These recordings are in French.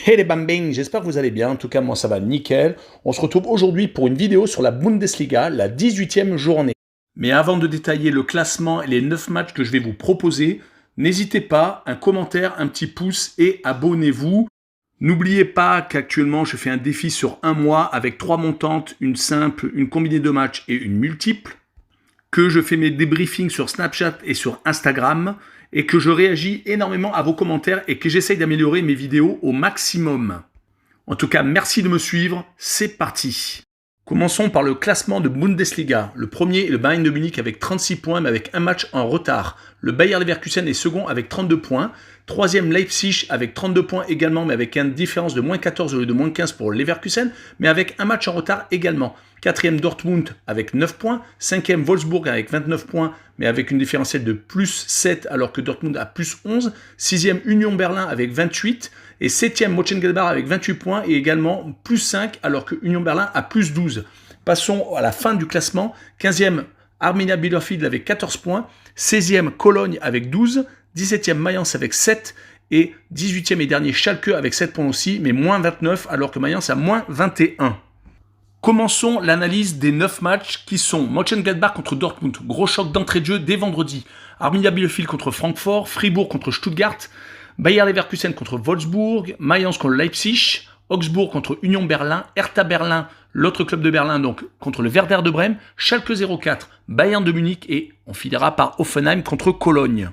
Hey les bambins, j'espère que vous allez bien, en tout cas moi ça va nickel. On se retrouve aujourd'hui pour une vidéo sur la Bundesliga, la 18e journée. Mais avant de détailler le classement et les 9 matchs que je vais vous proposer, n'hésitez pas, un commentaire, un petit pouce et abonnez-vous. N'oubliez pas qu'actuellement je fais un défi sur un mois avec 3 montantes, une simple, une combinée de matchs et une multiple. Que je fais mes débriefings sur Snapchat et sur Instagram et que je réagis énormément à vos commentaires et que j'essaye d'améliorer mes vidéos au maximum. En tout cas, merci de me suivre, c'est parti. Commençons par le classement de Bundesliga. Le premier est le Bayern de Munich avec 36 points mais avec un match en retard. Le Bayer Leverkusen est second avec 32 points. Troisième Leipzig avec 32 points également mais avec une différence de moins 14 au lieu de moins 15 pour Leverkusen mais avec un match en retard également. Quatrième Dortmund avec 9 points. Cinquième Wolfsburg avec 29 points mais avec une différentielle de plus 7 alors que Dortmund a plus 11. Sixième Union Berlin avec 28. Et 7e Mönchengladbach avec 28 points et également plus 5 alors que Union Berlin a plus 12. Passons à la fin du classement. 15e Arminia Bielefeld avec 14 points. 16e Cologne avec 12. 17e Mayence avec 7. Et 18e et dernier Schalke avec 7 points aussi, mais moins 29 alors que Mayence a moins 21. Commençons l'analyse des 9 matchs qui sont Mönchengladbach contre Dortmund, gros choc d'entrée de jeu dès vendredi. Arminia Bielefeld contre Francfort, Fribourg contre Stuttgart, Bayer Leverkusen contre Wolfsburg, Mayence contre Leipzig, Augsbourg contre Union Berlin, Hertha Berlin, l'autre club de Berlin donc contre le Werder de Brême, Schalke 04, Bayern de Munich et on finira par Hoffenheim contre Cologne.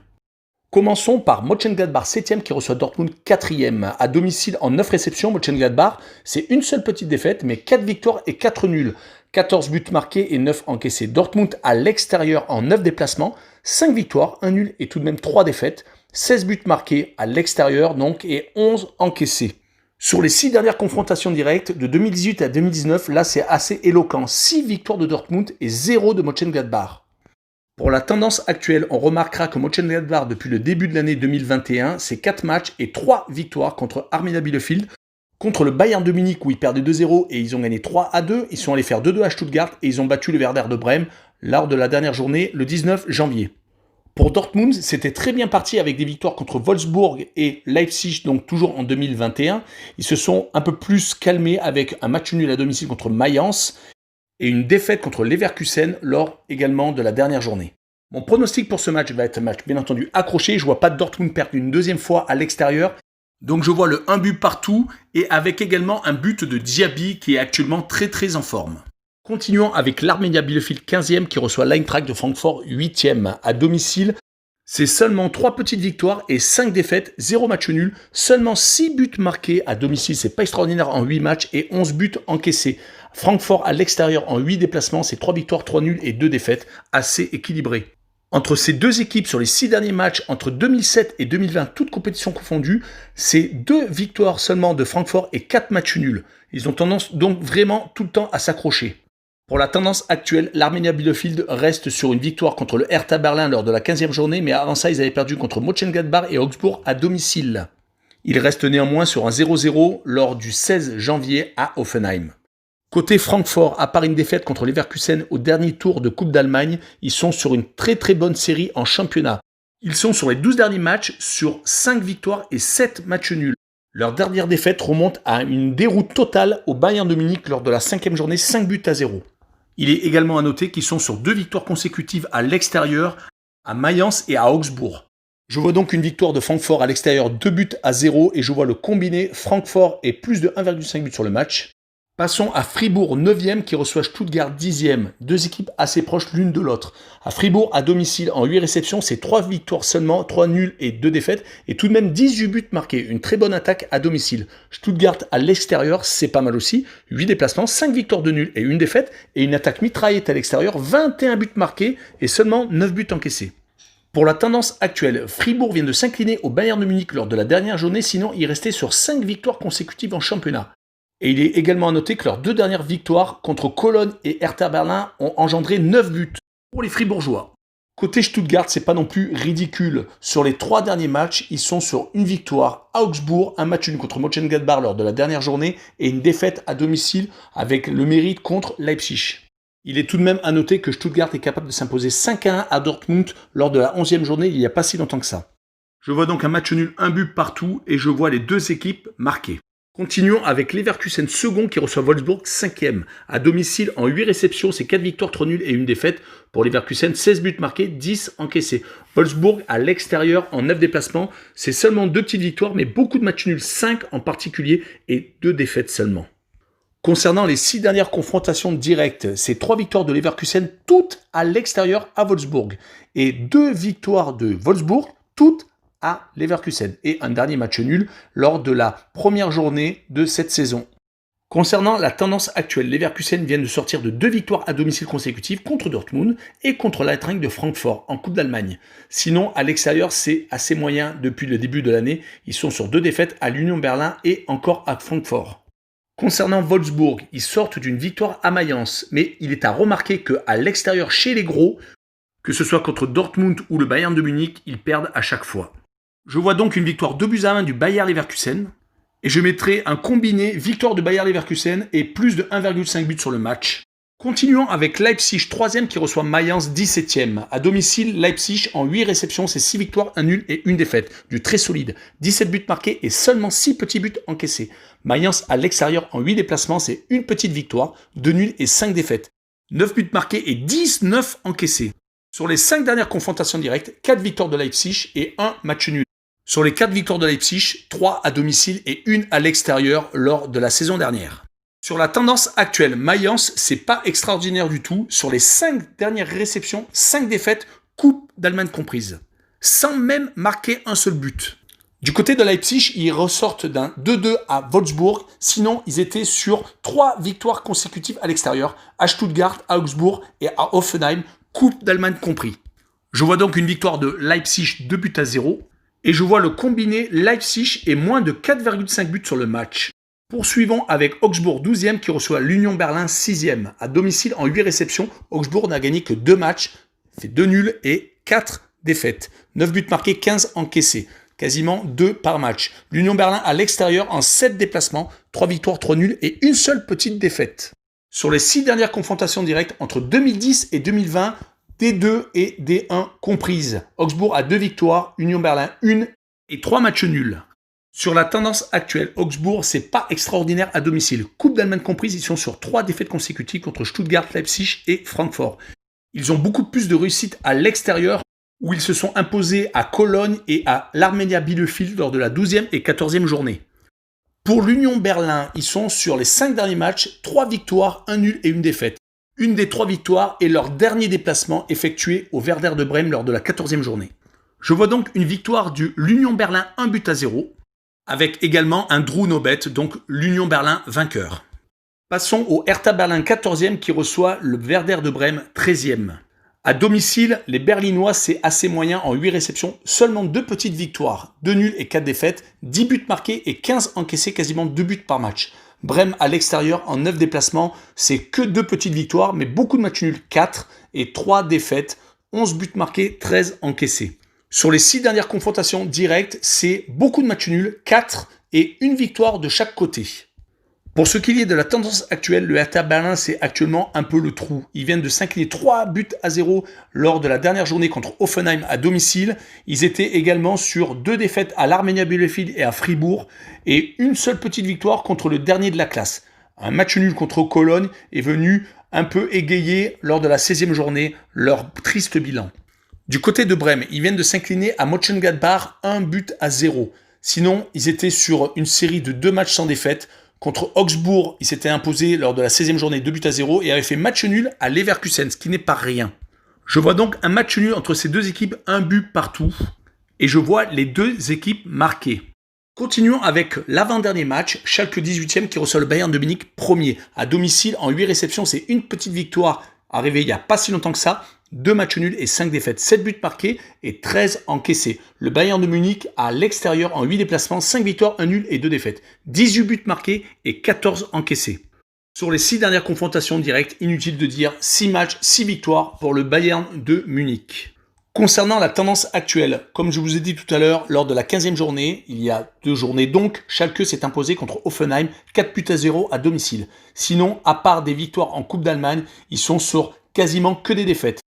Commençons par Mönchengladbach 7e qui reçoit Dortmund 4e. À domicile en 9 réceptions, Mönchengladbach, c'est une seule petite défaite mais 4 victoires et 4 nuls. 14 buts marqués et 9 encaissés. Dortmund à l'extérieur en 9 déplacements, 5 victoires, 1 nul et tout de même 3 défaites. 16 buts marqués à l'extérieur donc et 11 encaissés. Sur les 6 dernières confrontations directes de 2018 à 2019, là c'est assez éloquent. 6 victoires de Dortmund et 0 de Mönchengladbach. Pour la tendance actuelle, on remarquera que Mönchengladbach depuis le début de l'année 2021, c'est 4 matchs et 3 victoires contre Arminia Bielefeld. Contre le Bayern de Munich où ils perdaient 2-0 et ils ont gagné 3-2, ils sont allés faire 2-2 à Stuttgart et ils ont battu le Werder de Brême lors de la dernière journée le 19 janvier. Pour Dortmund, c'était très bien parti avec des victoires contre Wolfsburg et Leipzig, donc toujours en 2021. Ils se sont un peu plus calmés avec un match nul à domicile contre Mayence et une défaite contre Leverkusen lors également de la dernière journée. Mon pronostic pour ce match va être un match bien entendu accroché. Je ne vois pas Dortmund perdre une deuxième fois à l'extérieur. Donc je vois le 1 but partout et avec également un but de Diaby qui est actuellement très en forme. Continuons avec l'Arminia Bielefeld 15e qui reçoit l'Eintracht de Francfort 8e. À domicile, c'est seulement 3 petites victoires et 5 défaites, 0 match nul, seulement 6 buts marqués à domicile, c'est pas extraordinaire en 8 matchs et 11 buts encaissés. Francfort à l'extérieur en 8 déplacements, c'est 3 victoires, 3 nuls et 2 défaites, assez équilibré. Entre ces deux équipes sur les 6 derniers matchs, entre 2007 et 2020, toutes compétitions confondues, c'est 2 victoires seulement de Francfort et 4 matchs nuls. Ils ont tendance donc vraiment tout le temps à s'accrocher. Pour la tendance actuelle, l'Arminia Bielefeld reste sur une victoire contre le Hertha Berlin lors de la 15e journée, mais avant ça, ils avaient perdu contre Mönchengladbach et Augsbourg à domicile. Ils restent néanmoins sur un 0-0 lors du 16 janvier à Hoffenheim. Côté Francfort, à part une défaite contre Leverkusen au dernier tour de Coupe d'Allemagne, ils sont sur une très bonne série en championnat. Ils sont sur les 12 derniers matchs sur 5 victoires et 7 matchs nuls. Leur dernière défaite remonte à une déroute totale au Bayern de Munich lors de la 5e journée, 5 buts à 0. Il est également à noter qu'ils sont sur 2 victoires consécutives à l'extérieur, à Mayence et à Augsbourg. Je vois donc une victoire de Francfort à l'extérieur 2 buts à 0 et je vois le combiné Francfort et plus de 1,5 but sur le match. Passons à Fribourg 9e qui reçoit Stuttgart 10e, 2 équipes assez proches l'une de l'autre. À Fribourg, à domicile, en 8 réceptions, c'est 3 victoires seulement, 3 nuls et 2 défaites, et tout de même 18 buts marqués, une très bonne attaque à domicile. Stuttgart à l'extérieur, c'est pas mal aussi, 8 déplacements, 5 victoires de nuls et 1 défaite, et une attaque mitraillette à l'extérieur, 21 buts marqués et seulement 9 buts encaissés. Pour la tendance actuelle, Fribourg vient de s'incliner au Bayern de Munich lors de la dernière journée, sinon il restait sur 5 victoires consécutives en championnat. Et il est également à noter que leurs 2 dernières victoires contre Cologne et Hertha Berlin ont engendré 9 buts pour les Fribourgeois. Côté Stuttgart, c'est pas non plus ridicule. Sur les 3 derniers matchs, ils sont sur une victoire à Augsbourg, un match nul contre Mönchengladbach lors de la dernière journée et une défaite à domicile avec le mérite contre Leipzig. Il est tout de même à noter que Stuttgart est capable de s'imposer 5-1 à Dortmund lors de la 11e journée il n'y a pas si longtemps que ça. Je vois donc un match nul, un but partout et je vois les 2 équipes marquées. Continuons avec Leverkusen second qui reçoit Wolfsburg 5e. À domicile, en 8 réceptions, c'est 4 victoires, 3 nuls et 1 défaite. Pour Leverkusen, 16 buts marqués, 10 encaissés. Wolfsburg à l'extérieur, en 9 déplacements, c'est seulement 2 petites victoires, mais beaucoup de matchs nuls, 5 en particulier, et 2 défaites seulement. Concernant les 6 dernières confrontations directes, c'est 3 victoires de Leverkusen, toutes à l'extérieur à Wolfsburg. Et 2 victoires de Wolfsburg, toutes à Leverkusen. Et un dernier match nul lors de la première journée de cette saison. Concernant la tendance actuelle, Leverkusen viennent de sortir de 2 victoires à domicile consécutives contre Dortmund et contre l'Eintracht de Francfort en Coupe d'Allemagne. Sinon, à l'extérieur, c'est assez moyen depuis le début de l'année. Ils sont sur 2 défaites à l'Union Berlin et encore à Francfort. Concernant Wolfsburg, ils sortent d'une victoire à Mayence, mais il est à remarquer qu'à l'extérieur, chez les gros, que ce soit contre Dortmund ou le Bayern de Munich, ils perdent à chaque fois. Je vois donc une victoire 2-1 du Bayer Leverkusen, et je mettrai un combiné victoire de Bayer Leverkusen et plus de 1,5 but sur le match. Continuons avec Leipzig 3e qui reçoit Mayence 17e. À domicile, Leipzig en 8 réceptions, c'est 6 victoires, 1 nul et 1 défaite. Du très solide. 17 buts marqués et seulement 6 petits buts encaissés. Mayence à l'extérieur en 8 déplacements, c'est une petite victoire, 2 nuls et 5 défaites. 9 buts marqués et 19 encaissés. Sur les 5 dernières confrontations directes, 4 victoires de Leipzig et 1 match nul. Sur les 4 victoires de Leipzig, 3 à domicile et 1 à l'extérieur lors de la saison dernière. Sur la tendance actuelle, Mayence, c'est pas extraordinaire du tout. Sur les 5 dernières réceptions, 5 défaites, Coupe d'Allemagne comprise, sans même marquer un seul but. Du côté de Leipzig, ils ressortent d'un 2-2 à Wolfsburg, sinon ils étaient sur 3 victoires consécutives à l'extérieur, à Stuttgart, à Augsbourg et à Hoffenheim, Coupe d'Allemagne compris. Je vois donc une victoire de Leipzig 2-0, et je vois le combiné Leipzig et moins de 4,5 buts sur le match. Poursuivons avec Augsbourg 12e qui reçoit l'Union Berlin 6e. À domicile en 8 réceptions, Augsbourg n'a gagné que 2 matchs, fait 2 nuls et 4 défaites. 9 buts marqués, 15 encaissés. Quasiment 2 par match. L'Union Berlin à l'extérieur en 7 déplacements, 3 victoires, 3 nuls et une seule petite défaite. Sur les 6 dernières confrontations directes entre 2010 et 2020, D2 et D1 comprises. Augsbourg a 2 victoires, Union Berlin 1 et 3 matchs nuls. Sur la tendance actuelle, Augsbourg, c'est pas extraordinaire à domicile. Coupe d'Allemagne comprise, ils sont sur 3 défaites consécutives contre Stuttgart, Leipzig et Francfort. Ils ont beaucoup plus de réussite à l'extérieur, où ils se sont imposés à Cologne et à l'Arminia Bielefeld lors de la 12e et 14e journée. Pour l'Union Berlin, ils sont sur les 5 derniers matchs, 3 victoires, 1 nul et 1 défaite. Une des 3 victoires est leur dernier déplacement effectué au Werder de Brême lors de la 14e journée. Je vois donc une victoire de l'Union Berlin 1-0, avec également un Drew no bet, donc l'Union Berlin vainqueur. Passons au Hertha Berlin 14e qui reçoit le Werder de Brême 13e. À domicile, les Berlinois, c'est assez moyen en 8 réceptions, seulement 2 petites victoires, 2 nuls et 4 défaites, 10 buts marqués et 15 encaissés, quasiment 2 buts par match. Brême à l'extérieur en 9 déplacements, c'est que 2 petites victoires, mais beaucoup de matchs nuls, 4 et 3 défaites, 11 buts marqués, 13 encaissés. Sur les 6 dernières confrontations directes, c'est beaucoup de matchs nuls, 4 et une victoire de chaque côté. Pour ce qui est de la tendance actuelle, le Hertha Berlin, c'est actuellement un peu le trou. Ils viennent de s'incliner 3-0 lors de la dernière journée contre Hoffenheim à domicile. Ils étaient également sur 2 défaites à l'Arminia Bielefeld et à Fribourg et une seule petite victoire contre le dernier de la classe. Un match nul contre Cologne est venu un peu égayer lors de la 16e journée leur triste bilan. Du côté de Brême, ils viennent de s'incliner à Mönchengladbach 1-0. Sinon, ils étaient sur une série de 2 matchs sans défaite. Contre Augsbourg, ils s'étaient imposés lors de la 16e journée 2-0 et avaient fait match nul à Leverkusen, ce qui n'est pas rien. Je vois donc un match nul entre ces deux équipes, un but partout, et je vois les deux équipes marquées. Continuons avec l'avant-dernier match, Schalke 18e qui reçoit le Bayern de Munich premier. À domicile, en 8 réceptions, c'est une petite victoire arrivée il n'y a pas si longtemps que ça. 2 matchs nuls et 5 défaites, 7 buts marqués et 13 encaissés. Le Bayern de Munich à l'extérieur en 8 déplacements, 5 victoires, 1 nul et 2 défaites. 18 buts marqués et 14 encaissés. Sur les 6 dernières confrontations directes, inutile de dire 6 matchs, 6 victoires pour le Bayern de Munich. Concernant la tendance actuelle, comme je vous ai dit tout à l'heure, lors de la 15e journée, il y a 2 journées donc, Schalke s'est imposé contre Hoffenheim 4-0 à domicile. Sinon, à part des victoires en Coupe d'Allemagne, ils sont sur quasiment que des défaites.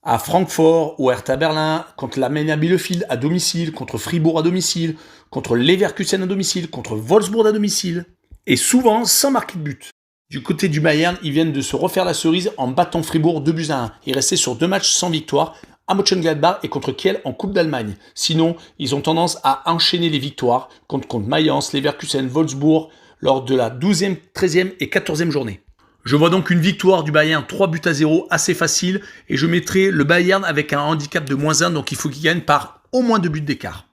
À Francfort, au Hertha Berlin, contre l'Arminia Bielefeld à domicile, contre Fribourg à domicile, contre Leverkusen à domicile, contre Wolfsburg à domicile. et souvent sans marquer de but. Du côté du Bayern, ils viennent de se refaire la cerise en battant Fribourg 2-1. Ils restaient sur 2 matchs sans victoire, à Mönchengladbach et contre Kiel en Coupe d'Allemagne. Sinon, ils ont tendance à enchaîner les victoires contre Mayence, Leverkusen, Wolfsburg lors de la 12e, 13e et 14e journée. Je vois donc une victoire du Bayern 3-0 assez facile et je mettrai le Bayern avec un handicap de -1, donc il faut qu'il gagne par au moins 2 buts d'écart.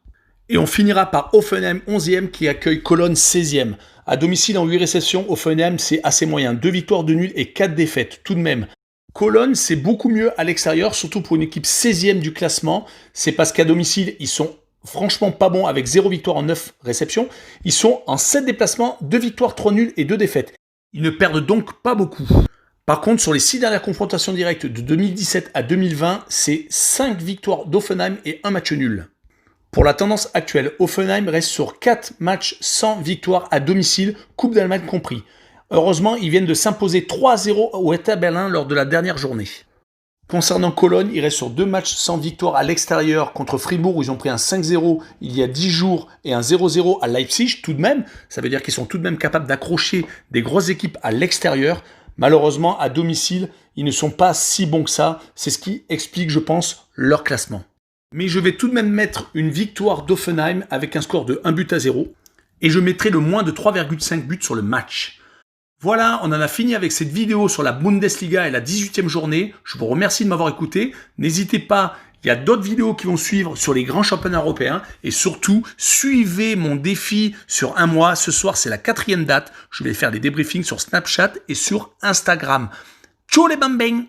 Et on finira par Hoffenheim 11e qui accueille Cologne 16e. À domicile en 8 réceptions, Hoffenheim c'est assez moyen. 2 victoires, 2 nuls et 4 défaites tout de même. Cologne c'est beaucoup mieux à l'extérieur, surtout pour une équipe 16e du classement. C'est parce qu'à domicile ils sont franchement pas bons avec 0 victoire en 9 réceptions. Ils sont en 7 déplacements, 2 victoires, 3 nuls et 2 défaites. Ils ne perdent donc pas beaucoup. Par contre, sur les 6 dernières confrontations directes de 2017 à 2020, c'est 5 victoires d'Hoffenheim et 1 match nul. Pour la tendance actuelle, Hoffenheim reste sur 4 matchs sans victoire à domicile, Coupe d'Allemagne compris. Heureusement, ils viennent de s'imposer 3-0 au Hertha Berlin lors de la dernière journée. Concernant Cologne, ils restent sur 2 matchs sans victoire à l'extérieur contre Fribourg où ils ont pris un 5-0 il y a 10 jours et un 0-0 à Leipzig tout de même. Ça veut dire qu'ils sont tout de même capables d'accrocher des grosses équipes à l'extérieur. Malheureusement, à domicile, ils ne sont pas si bons que ça. C'est ce qui explique, je pense, leur classement. Mais je vais tout de même mettre une victoire d'Hoffenheim avec un score de 1-0 et je mettrai le moins de 3,5 buts sur le match. Voilà, on en a fini avec cette vidéo sur la Bundesliga et la 18e journée. Je vous remercie de m'avoir écouté. N'hésitez pas, il y a d'autres vidéos qui vont suivre sur les grands championnats européens. Et surtout, suivez mon défi sur un mois. Ce soir, c'est la 4e date. Je vais faire des débriefings sur Snapchat et sur Instagram. Ciao les bambins!